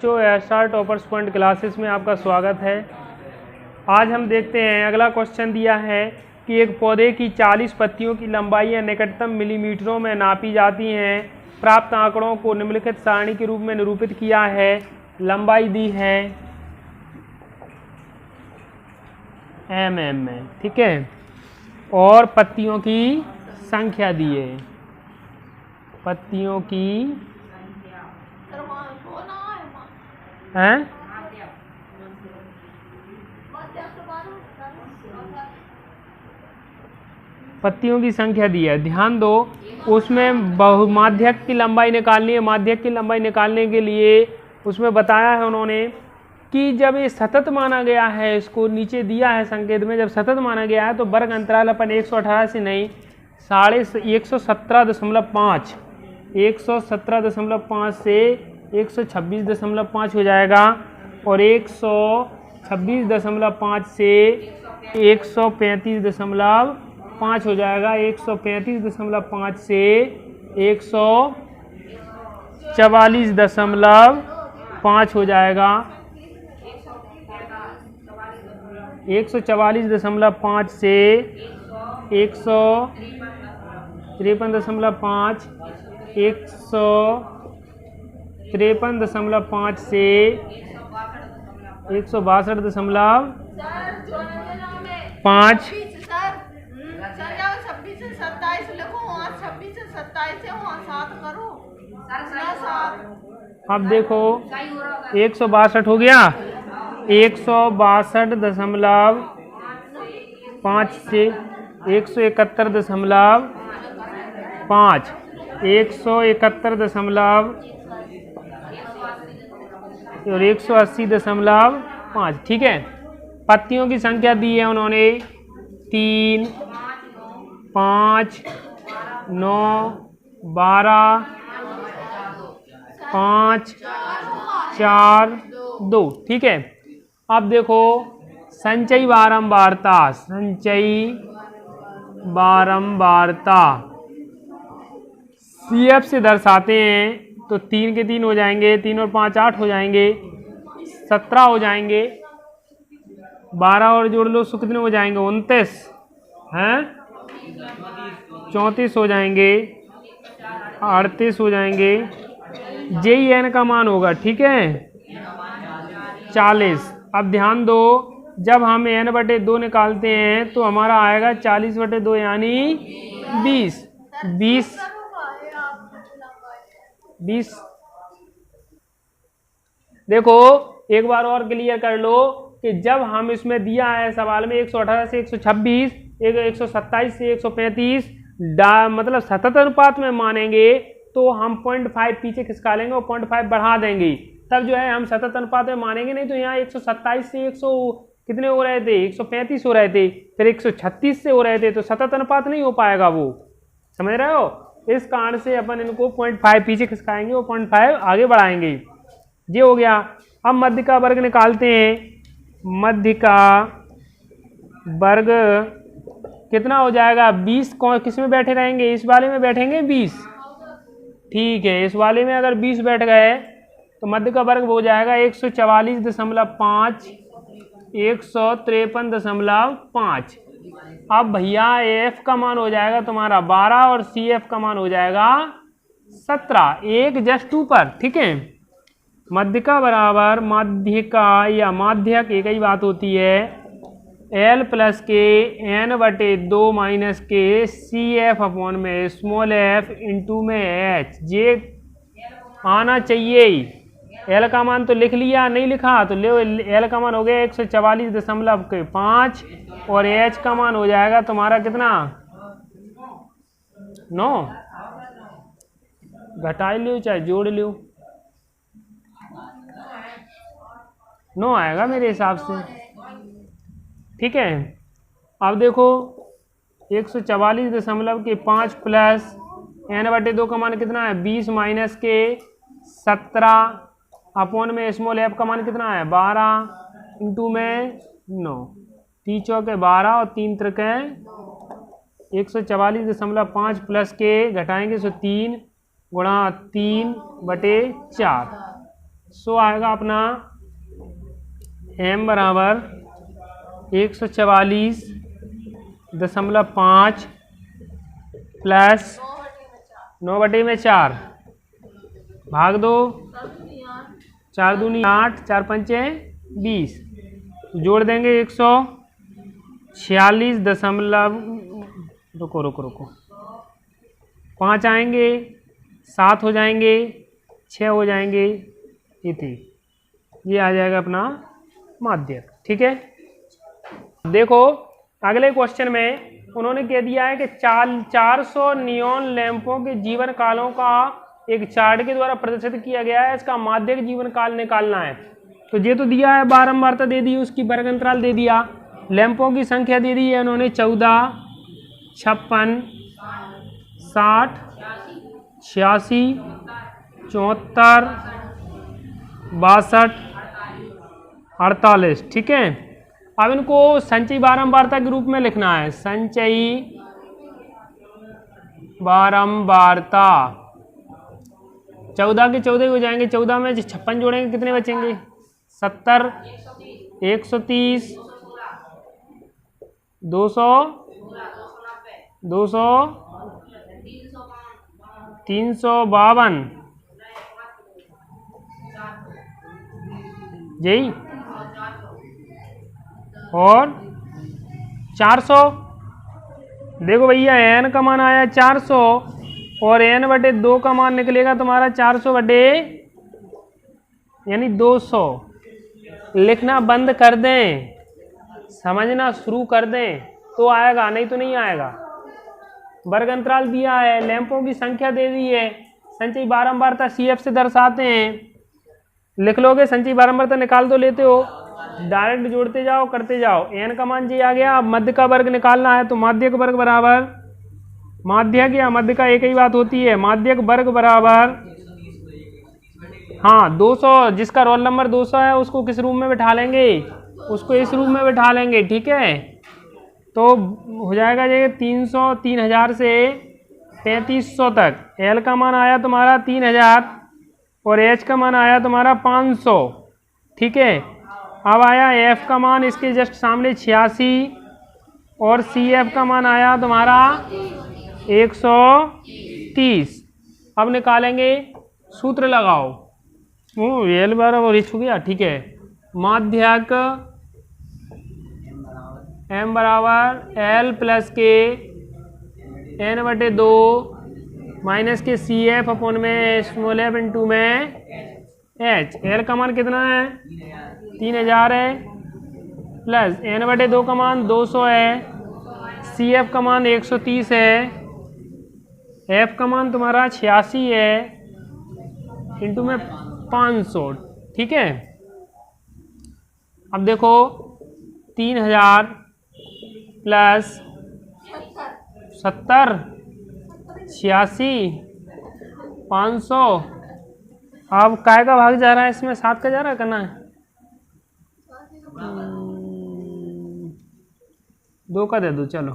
बच्चों, SR toppers point classes में आपका स्वागत है। आज हम देखते हैं, अगला क्वेश्चन दिया है कि एक पौधे की 40 पत्तियों की लंबाई निकटतम मिलीमीटरों में नापी जाती हैं। प्राप्त आंकड़ों को निम्नलिखित सारणी के रूप में निरूपित किया है। लंबाई दी है mm में, ठीक है, और पत्तियों की संख्या दी है। पत्तियों की हैं पत्तियों की संख्या दी है। ध्यान दो, उसमें बहुमाध्यक की लंबाई निकालनी है। माध्यक की लंबाई निकालने के लिए उसमें बताया है उन्होंने कि जब ये सतत माना गया है, इसको नीचे दिया है संकेत में, जब सतत माना गया है तो वर्ग अंतराल अपन 118 से नहीं 117.5 117.5 से 126.5 हो जाएगा, और 126.5 से 135.5 हो जाएगा, 135.5 से 144.5 हो जाएगा, 144.5 से 153.5, 153.5 से 162.5। अब देखो 162 हो गया, 162.5 से 171.5, 171 और 180.5, ठीक है। पत्तियों की संख्या दी है उन्होंने 3, 5, 9, 12, 5, 4, 2, ठीक है। अब देखो संचयी बारंबारता, संचयी बारंबारता CF से दर्शाते हैं तो 3 के 3 हो जाएंगे, 3 और 5 8 हो जाएंगे, 17 हो जाएंगे, 12 और जोड़ लो तो कितने हो जाएंगे, 29 हैं, 34 हो जाएंगे, 38 हो जाएंगे। JN का मान होगा, ठीक है, 40। अब ध्यान दो, जब हम n/2 निकालते हैं तो हमारा आएगा 40/2 यानी 20। 20 देखो एक बार और क्लियर कर लो कि जब हम इसमें दिया है सवाल में 118 से 126, 127 से 135 मतलब सतत अनुपात में मानेंगे तो हम 0.5 पीछे खिसका लेंगे और 0.5 बढ़ा देंगे, तब जो है हम सतत अनुपात में मानेंगे। नहीं तो यहाँ 127 से 100 कितने हो रहे थे, 135 हो रहे थे, फिर 136 से हो रहे थे, तो सतत अनुपात नहीं हो पाएगा वो, समझ रहे हो। इस कारण से अपन इनको 0.5 पीछे खिसकाएंगे और 0.5 आगे बढ़ाएंगे। ये हो गया। अब मध्य का वर्ग निकालते हैं। मध्य का वर्ग कितना हो जाएगा, 20 किस में बैठे रहेंगे, इस वाले में बैठेंगे 20, ठीक है। इस वाले में अगर 20 बैठ गए तो मध्य का वर्ग हो जाएगा 144.5, 153.5। अब भैया AF का मान हो जाएगा तुम्हारा 12 और CF का मान हो जाएगा 17, एक जस्ट ऊपर, ठीक है। मध्य का बराबर माध्य का या माध्यक एक ही बात होती है, L प्लस के n/2 माइनस के CF अपॉन में स्मॉल f इंटू में H। जे आना चाहिए। L का मान तो लिख लिया, नहीं लिखा तो ले, L का मान हो गया 144.5 और H का मान हो जाएगा तुम्हारा कितना, 9। घटा लो चाहे जोड़ लो, 9 आएगा मेरे हिसाब से, ठीक है। अब देखो 144.5 प्लस n/2 का मान कितना है, 20 माइनस के 17 अपॉन में स्मॉल f का मान कितना है, 12 इंटू में 9, 3 चौके 12 और 3 त्रिके 144.5 प्लस के घटाएंगे 3 गुणा 3/4, सो आएगा अपना m बराबर 144.5 प्लस 9/4 भाग दो, 4 दूनी 8, 4 पंचे 20, जोड़ देंगे 146 दशमलव, रुको 5 आएंगे, 7 हो जाएंगे, 6 हो जाएंगे, ये आ जाएगा अपना माध्यक। ठीक है, देखो अगले क्वेश्चन में उन्होंने कह दिया है कि 400 नियॉन लैंपों के जीवन कालों का एक चार्ट के द्वारा प्रदर्शित किया गया है, इसका माध्यक जीवन काल निकालना है। तो ये तो दिया है, बारंबारता दे दी, उसकी वर्ग अंतराल दे दिया, लैंपों की संख्या दे दी है उन्होंने 14, 56, 60, 86, 74, 62, 48। ठीक है, अब इनको संचयी बारंबारता के रूप में लिखना है, संचयी बारंबारता। 14 के 14 हो जाएंगे, 14 में 56 जोड़ेंगे कितने बचेंगे, 70, 130, 200, 352 यही, और 400। देखो भैया n का मान आया 400 और n/2 का मान निकलेगा तुम्हारा 400 बटे यानी 200। लिखना बंद कर दें, समझना शुरू कर दें तो आएगा, नहीं तो नहीं आएगा। वर्ग अंतराल दिया है, लैंपों की संख्या दे दी है, संचयी बारंबारता CF से दर्शाते हैं। लिख लोगे, संचयी बारंबारता निकाल दो, लेते हो, डायरेक्ट जोड़ते जाओ, करते जाओ। n का मान जी आ गया, अब मध्य का वर्ग निकालना है, तो माध्यक वर्ग बराबर माध्यक या मध्य का एक ही बात होती है, माध्यक वर्ग बराबर, हाँ 200, जिसका रोल नंबर 200 है उसको किस रूप में बिठा लेंगे, उसको इस रूप में बिठा लेंगे। ठीक है, तो हो जाएगा ये 300, 3000 से 3500 तक। L का मान आया तुम्हारा 3000 और H का मान आया तुम्हारा 500। ठीक है, अब आया F का मान इसके जस्ट सामने 86 और CF का मान आया तुम्हारा 130। अब निकालेंगे, सूत्र लगाओ, L बराबर रिच हो गया। ठीक है, माध्यक m बराबर L प्लस के n/2 माइनस के CF अपॉन में स्मॉल f इंटू में H। L का मान कितना है, 3000 है, प्लस n/2 का मान 200 है, CF का मान 130 है, F का मान तुम्हारा 86 है, इंटू में 500। ठीक है, अब देखो 3000 प्लस 70, 86, 500। अब काय का भाग जा रहा है इसमें, 7 का जा रहा है, करना है 2 का दे दो, चलो,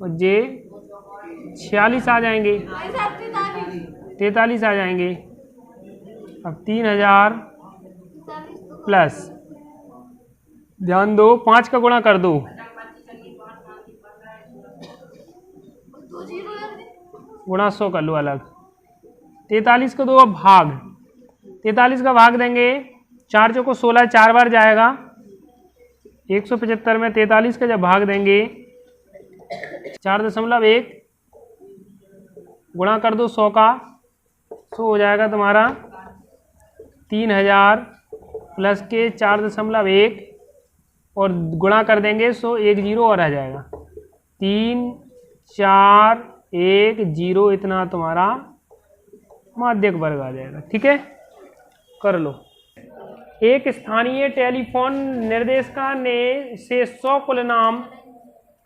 और जे 46 आ जाएंगे, 43 आ जाएंगे। अब 3000 प्लस, ध्यान दो, 5 का गुणा कर दो, गुणा 100 कर लो अलग, 43 को दो अब भाग, 43 का भाग देंगे, 4 चौको 16, 4 बार जाएगा, 175 में 43 का जब भाग देंगे 4.1 गुणा कर दो 100 का, तो हो जाएगा तुम्हारा 3000 प्लस के 4.1 और गुणा कर देंगे 100, 1 0 और आ जाएगा 3 4 1 0, इतना तुम्हारा माध्यक वर्ग आ जाएगा। ठीक है, कर लो। एक स्थानीय टेलीफोन निर्देशिका ने से 100 कुल नाम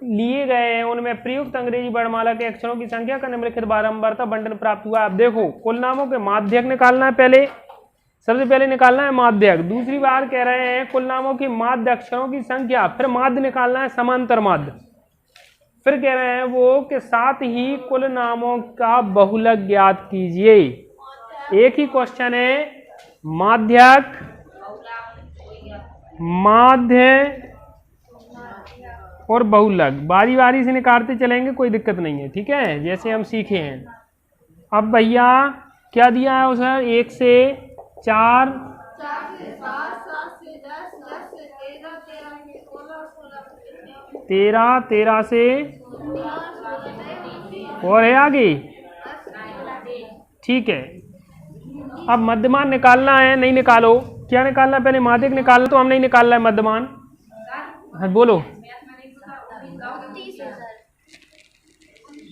लिए गए हैं, उनमें प्रयुक्त अंग्रेजी वर्णमाला के अक्षरों की संख्या का निम्नलिखित बारंबारता बंटन प्राप्त हुआ। अब देखो, कुल नामों के माध्यक निकालना है, पहले सबसे पहले निकालना है माध्यक। दूसरी बार कह रहे हैं कुल नामों की माध्य अक्षरों की संख्या, फिर माध्य निकालना है, समांतर माध्य। फिर कह रहे हैं वो कि साथ ही कुल नामों का बहुलक ज्ञात कीजिए। एक ही क्वेश्चन है, माध्यक, माध्य और बहुलक, बारी बारी से निकालते चलेंगे, कोई दिक्कत नहीं है, ठीक है, जैसे हम सीखे हैं। अब भैया क्या दिया है उसे, 1 से 4, 13, 13 से और है आगे, ठीक है। अब मध्यमान निकालना है, नहीं निकालो, क्या निकालना है, पहले माध्यक निकालना, तो हम नहीं निकाल रहा है मध्यमान। हाँ बोलो।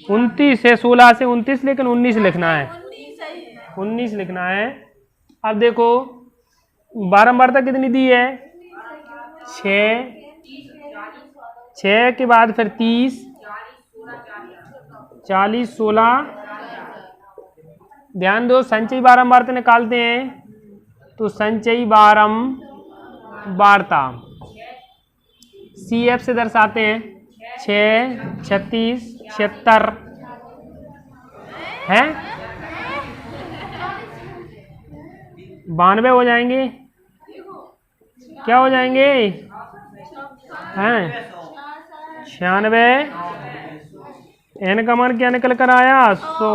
29 है, 16 से 29, लेकिन 19 लिखना है, 19 लिखना है। अब देखो बारंबारता कितनी दी है, 6, 6 के बाद फिर 30, 40, 16, ध्यान दो संचयी बारंबारता निकालते हैं, तो संचयी बारंबारता CF से दर्शाते हैं, 6, 36, 76 है, 92 हो जाएंगे, क्या हो जाएंगे हैं, 96, n का मान क्या निकल कर आया, 100,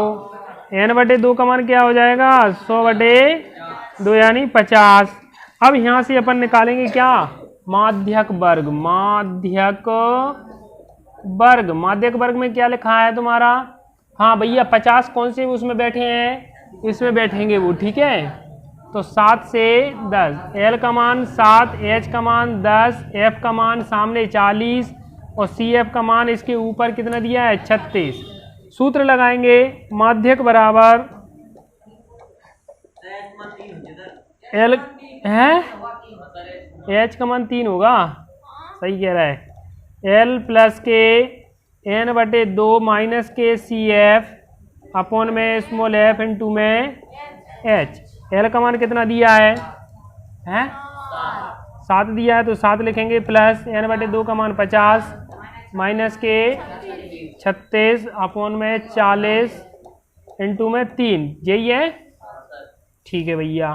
n/2 का मान क्या हो जाएगा, 100/2 यानी 50। अब यहाँ से अपन निकालेंगे क्या, माध्यक वर्ग, माध्यक वर्ग, माध्यक वर्ग में क्या लिखा है तुम्हारा, हाँ भैया 50 कौन से उसमें बैठे हैं, इसमें बैठेंगे वो, ठीक है। तो 7 से 10, L का मान 7, H का मान 10, F का मान सामने 40 और CF का मान इसके ऊपर कितना दिया है, 36। सूत्र लगाएंगे, माध्यक बराबर L है, H का मान 3 होगा, सही कह रहा है, L प्लस के n/2 माइनस के CF अपॉन में स्मॉल f इंटू में H। L का मान कितना दिया है, 7 दिया है, तो 7 लिखेंगे, प्लस n/2 का मान 50 माइनस के 36 अपॉन में 40 इंटू में 3, यही है, ठीक है भैया।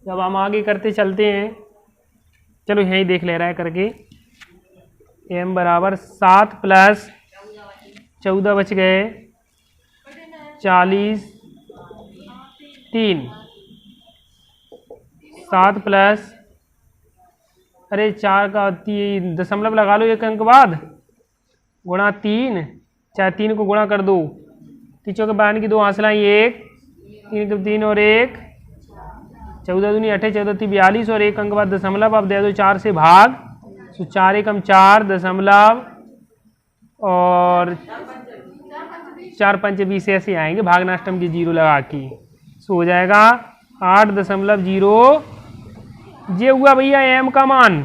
जब हम आगे करते चलते हैं, चलो यहीं देख ले रहा है करके, m बराबर 7 प्लस 14 बच गए, 40, 3, 7 प्लस, अरे 4 का 3 दशमलव लगा लो एक अंक बाद, गुणा 3, चाहे 3 को गुणा कर दो, तीनों के बाहर की 2 हासिलाएं 1, 3 के 3 और 1, 14 दूनी 28, 14 3 42 और 1 अंक बाद दशमलव, अब दे दो 4 से भाग, तो 4 एकम 4 दशमलव और 4 पंच 20 ऐसे आएंगे, भागनाष्टम की 0 लगा के, सो हो जाएगा 8.0। ये हुआ भैया m का मान।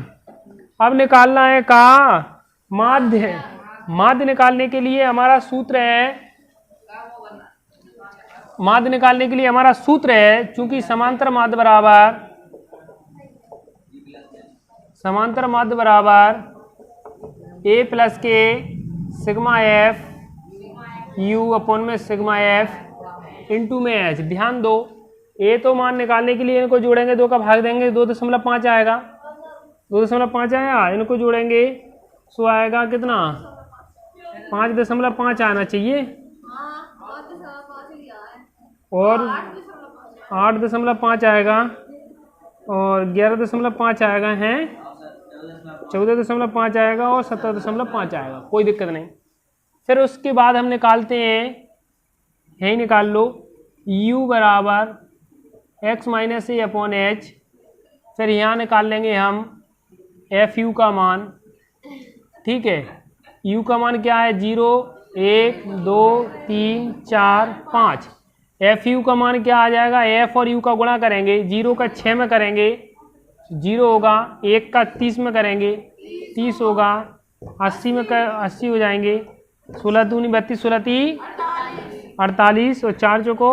अब निकालना है का माध्य, माध्य निकालने के लिए हमारा सूत्र है, माध्य निकालने के लिए हमारा सूत्र है, चूंकि समांतर माध्य बराबर, समांतर माध्य बराबर a प्लस के सिग्मा f u अपॉन में सिग्मा f इंटू में h। ध्यान दो, a तो मान निकालने के लिए इनको जोड़ेंगे, 2 का भाग देंगे, 2.5 आएगा, 2.5 आया, इनको जोड़ेंगे, सो आएगा कितना, 5.5 आना चाहिए, और 8.5 आएगा, और 11.5 आएगा, हैं 14.5 आएगा, और 17.5 आएगा, कोई दिक्कत नहीं। फिर उसके बाद हम निकालते हैं, यही निकाल लो, u बराबर x माइनस ए अपॉन एच, फिर यहाँ निकाल लेंगे हम fu का मान, ठीक है। u का मान क्या है, 0, 1, 2, 3, 4, 5। fu का मान क्या आ जाएगा, f और u का गुणा करेंगे, 0 का 6 में करेंगे 0 होगा, 1 का 30 में करेंगे 30 होगा, 80 में 80 हो जाएंगे, 16 दूनी 32, 16 3 48, और 4 चौको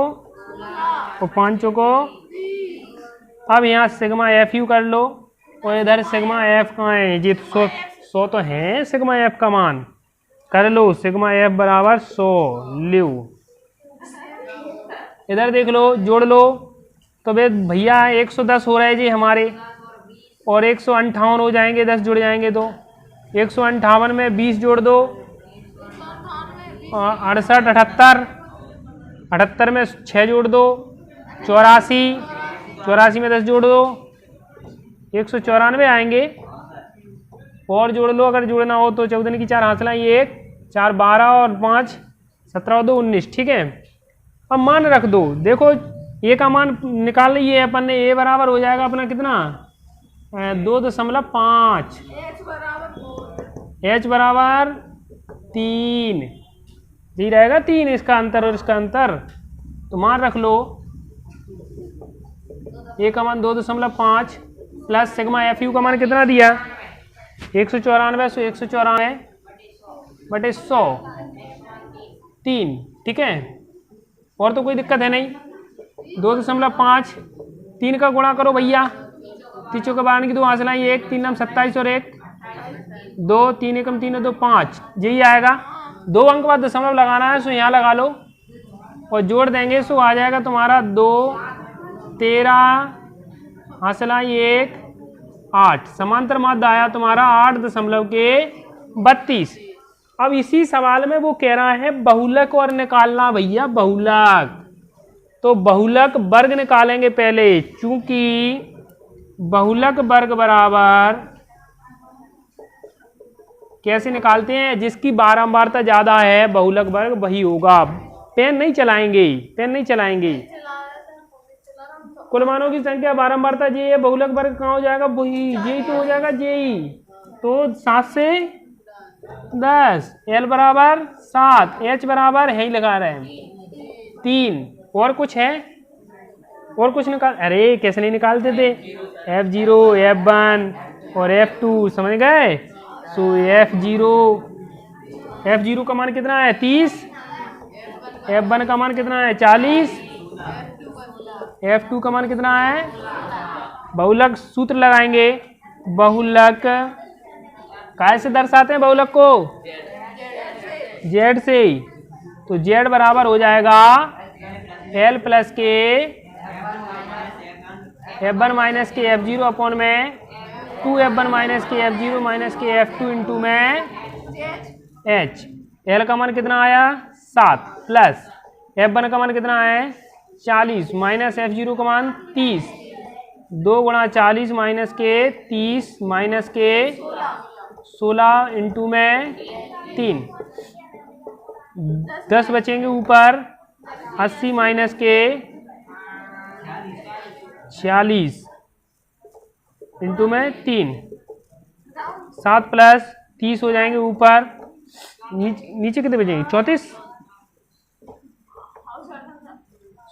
और 5 चौको। अब यहाँ सिग्मा fu कर लो, और इधर सिग्मा f कहाँ है, जी 100 तो है सिग्मा f का मान, कर लो, सिग्मा f बराबर 100 ल्यू, इधर देख लो, जोड़ लो, तो भैया 110 हो रहे जी हमारे, और 158 हो जाएंगे, 10 जुड़ जाएंगे तो 158 में 20 जोड़ दो, 68, 78, 78 में 6 जोड़ दो, 84, 84 में 10 जोड़ दो, 194 आएंगे। और जोड़ लो अगर जोड़ना हो तो, 14 की 4 हासिल 1, 4 12 और 5 17 और 2 19। ठीक है, अब मान रख दो। देखो ए का मान निकाल लिए अपन ने, ए बराबर हो जाएगा अपना कितना 2.5, एच बराबर 3, यही रहेगा 3 इसका अंतर और इसका अंतर। तो मान रख लो ए का मान 2.5 प्लस सिग्मा एफ यू का मान कितना दिया 194, सो 194 बटे 100 3। ठीक है, और तो कोई दिक्कत है नहीं। 2.5 3 का गुणा करो भैया, तीसों के बारह की 2 हासिल 1, 3 नाम 27 और 1 2, 3 एकम 3 2 5, यही आएगा। 2 अंक बाद दशमलव लगाना है, सो यहाँ लगा लो और जोड़ देंगे, सो आ जाएगा तुम्हारा 2 13 हासिल 1 8। समांतर माध्य आया तुम्हारा 8.32। अब इसी सवाल में वो कह रहा है बहुलक और निकालना भैया, बहुलक। तो बहुलक वर्ग निकालेंगे पहले, चूंकि बहुलक वर्ग बराबर कैसे निकालते हैं, जिसकी बारंबारता ज्यादा है बहुलक वर्ग वही होगा। पेन नहीं चलाएंगे, पेन नहीं चलाएंगे। कुल मानों की संख्या बारंबारता जे है, बहुलक वर्ग कहाँ हो जाएगा, वही जे तो हो जाएगा जे। तो 7 से 10, एल बराबर 7, एच बराबर है ही लगा रहे हैं 3। और कुछ है, और कुछ निकाल, अरे कैसे नहीं निकालते थे, F0 F1 और F2 समझ गए। सो F0 का मान कितना है 30, F1 का मान कितना है 40, F2 का मान कितना है। बहुलक सूत्र लगाएंगे, बहुलक कैसे दर्शाते हैं बहुलक को, जेड से। तो जेड बराबर हो जाएगा एल प्लस के F1 माइनस के F0 अपॉन में 2F1 माइनस के F0 माइनस के F2 इंटू में H। एल का मान कितना आया 7 प्लस F1 का मान कितना है 40 माइनस F0 का मान 30, 2 गुणा 40 माइनस के 30 माइनस के 16 इंटू में 3, 10 बचेंगे ऊपर, 80 माइनस के 46 इंटू में 3, 7 प्लस 30 हो जाएंगे ऊपर, नीचे कितने बचेंगे 34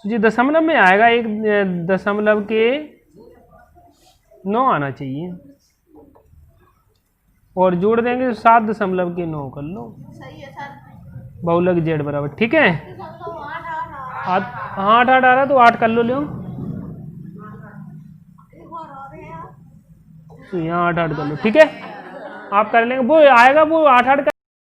जी, दशमलव में आएगा, 1.9 आना चाहिए, और जोड़ देंगे 7.9 कर लो। बहुलक जेड बराबर। ठीक है, 8 आ रहा तो 8 कर लो, लो तो यहाँ 8 कर लो। ठीक है, आप कर लेंगे, वो आएगा वो 8 का